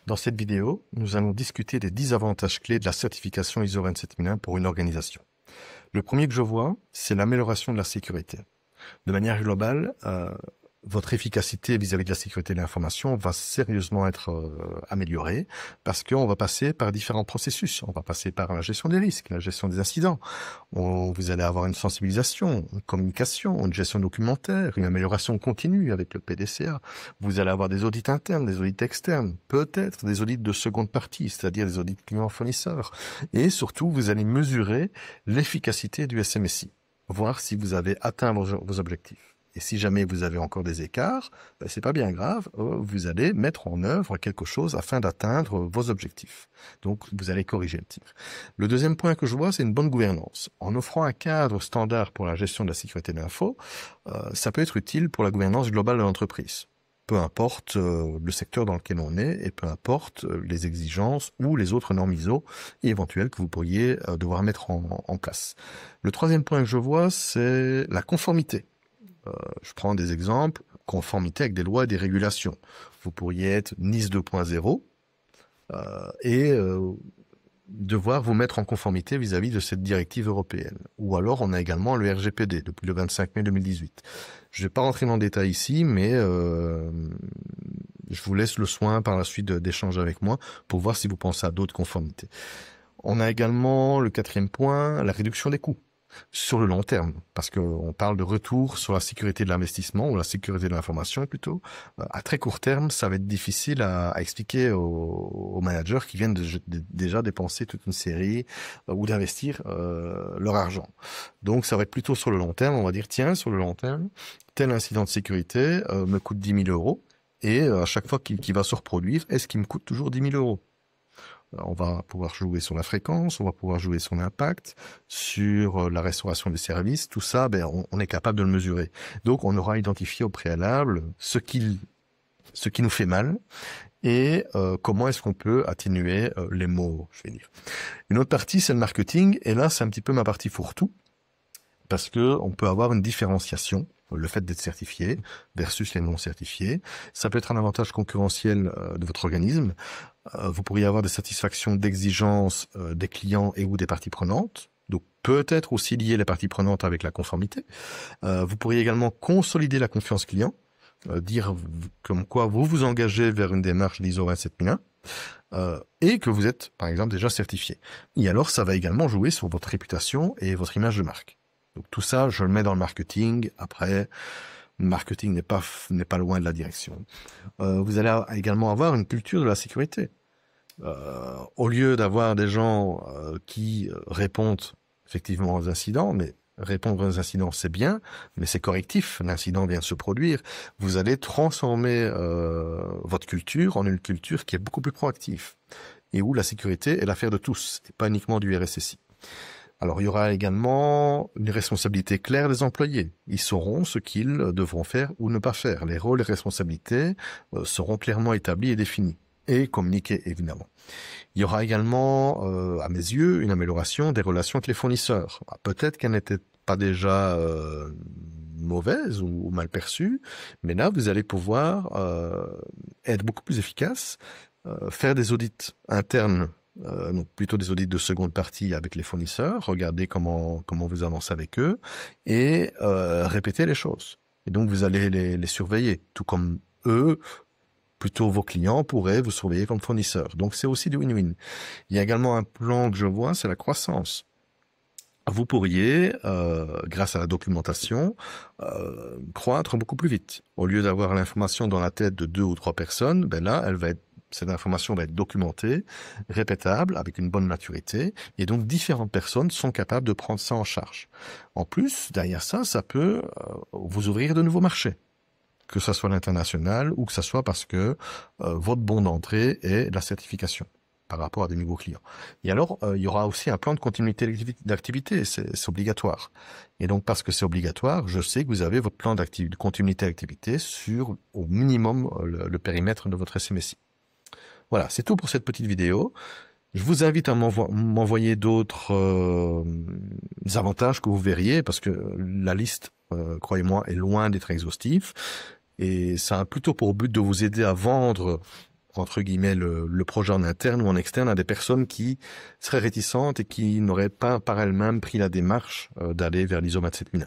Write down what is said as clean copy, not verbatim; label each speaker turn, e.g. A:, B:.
A: Dans cette vidéo, nous allons discuter des 10 avantages clés de la certification ISO 27001 pour une organisation. Le premier que je vois, c'est l'amélioration de la sécurité. De manière globale, votre efficacité vis-à-vis de la sécurité de l'information va sérieusement être améliorée parce qu'on va passer par différents processus. On va passer par la gestion des risques, la gestion des incidents. Vous allez avoir une sensibilisation, une communication, une gestion documentaire, une amélioration continue avec le PDCA. Vous allez avoir des audits internes, des audits externes, peut-être des audits de seconde partie, c'est-à-dire des audits clients-fournisseurs. Et surtout, vous allez mesurer l'efficacité du SMSI, voir si vous avez atteint vos objectifs. Et si jamais vous avez encore des écarts, c'est pas bien grave, vous allez mettre en œuvre quelque chose afin d'atteindre vos objectifs. Donc, vous allez corriger le tir. Le deuxième point que je vois, c'est une bonne gouvernance. En offrant un cadre standard pour la gestion de la sécurité de l'info, ça peut être utile pour la gouvernance globale de l'entreprise. Peu importe le secteur dans lequel on est et peu importe les exigences ou les autres normes ISO éventuelles que vous pourriez devoir mettre en place. Le troisième point que je vois, c'est la conformité. Je prends des exemples, conformité avec des lois et des régulations. Vous pourriez être NIS 2.0 et devoir vous mettre en conformité vis-à-vis de cette directive européenne. Ou alors, on a également le RGPD depuis le 25 mai 2018. Je ne vais pas rentrer dans le détail ici, mais je vous laisse le soin par la suite d'échanger avec moi pour voir si vous pensez à d'autres conformités. On a également le quatrième point, la réduction des coûts. Sur le long terme, parce qu'on parle de retour sur la sécurité de l'investissement ou la sécurité de l'information plutôt. À très court terme, ça va être difficile à expliquer aux managers qui viennent déjà dépenser toute une série ou d'investir leur argent. Donc ça va être plutôt sur le long terme, on va dire tiens, sur le long terme, tel incident de sécurité me coûte 10 000 euros et à chaque fois qu'il va se reproduire, est-ce qu'il me coûte toujours 10 000 euros? On va pouvoir jouer sur la fréquence, on va pouvoir jouer sur l'impact, sur la restauration des services. Tout ça, on est capable de le mesurer. Donc, on aura identifié au préalable ce qui nous fait mal et comment est-ce qu'on peut atténuer les maux, je vais dire. Une autre partie, c'est le marketing. Et là, c'est un petit peu ma partie fourre-tout parce que on peut avoir une différenciation. Le fait d'être certifié versus les non certifiés. Ça peut être un avantage concurrentiel de votre organisme. Vous pourriez avoir des satisfactions d'exigence des clients et ou des parties prenantes. Donc peut-être aussi lier les parties prenantes avec la conformité. Vous pourriez également consolider la confiance client, dire comme quoi vous vous engagez vers une démarche d'ISO 27001 et que vous êtes par exemple déjà certifié. Et alors ça va également jouer sur votre réputation et votre image de marque. Donc tout ça, je le mets dans le marketing. Après, le marketing n'est pas loin de la direction. Vous allez également avoir une culture de la sécurité. Au lieu d'avoir des gens qui répondent effectivement aux incidents, mais répondre aux incidents c'est bien, mais c'est correctif, l'incident vient de se produire, vous allez transformer votre culture en une culture qui est beaucoup plus proactive et où la sécurité est l'affaire de tous, et pas uniquement du RSSI. Alors, il y aura également une responsabilité claire des employés. Ils sauront ce qu'ils devront faire ou ne pas faire. Les rôles et responsabilités seront clairement établis et définis. Et communiqués, évidemment. Il y aura également, à mes yeux, une amélioration des relations avec les fournisseurs. Peut-être qu'elles n'étaient pas déjà mauvaises ou mal perçues, mais là, vous allez pouvoir être beaucoup plus efficace, faire des audits internes, donc plutôt des audits de seconde partie avec les fournisseurs, regarder comment vous avancez avec eux et répéter les choses. Et donc vous allez les surveiller, tout comme eux, plutôt vos clients pourraient vous surveiller comme fournisseurs. Donc c'est aussi du win-win. Il y a également un plan que je vois, c'est la croissance. Vous pourriez, grâce à la documentation, croître beaucoup plus vite. Au lieu d'avoir l'information dans la tête de 2 ou 3 personnes, là, cette information va être documentée, répétable, avec une bonne maturité, et donc différentes personnes sont capables de prendre ça en charge. En plus, derrière ça, ça peut vous ouvrir de nouveaux marchés, que ce soit l'international ou que ce soit parce que votre bon d'entrée est la certification par rapport à des nouveaux clients. Et alors, il y aura aussi un plan de continuité d'activité, c'est obligatoire. Et donc, parce que c'est obligatoire, je sais que vous avez votre plan de continuité d'activité sur, au minimum, le périmètre de votre SMSI. Voilà, c'est tout pour cette petite vidéo. Je vous invite à m'envoyer d'autres avantages que vous verriez, parce que la liste, croyez-moi, est loin d'être exhaustive. Et ça a plutôt pour but de vous aider à vendre entre guillemets le projet en interne ou en externe à des personnes qui seraient réticentes et qui n'auraient pas par elles-mêmes pris la démarche d'aller vers l'ISO 27001.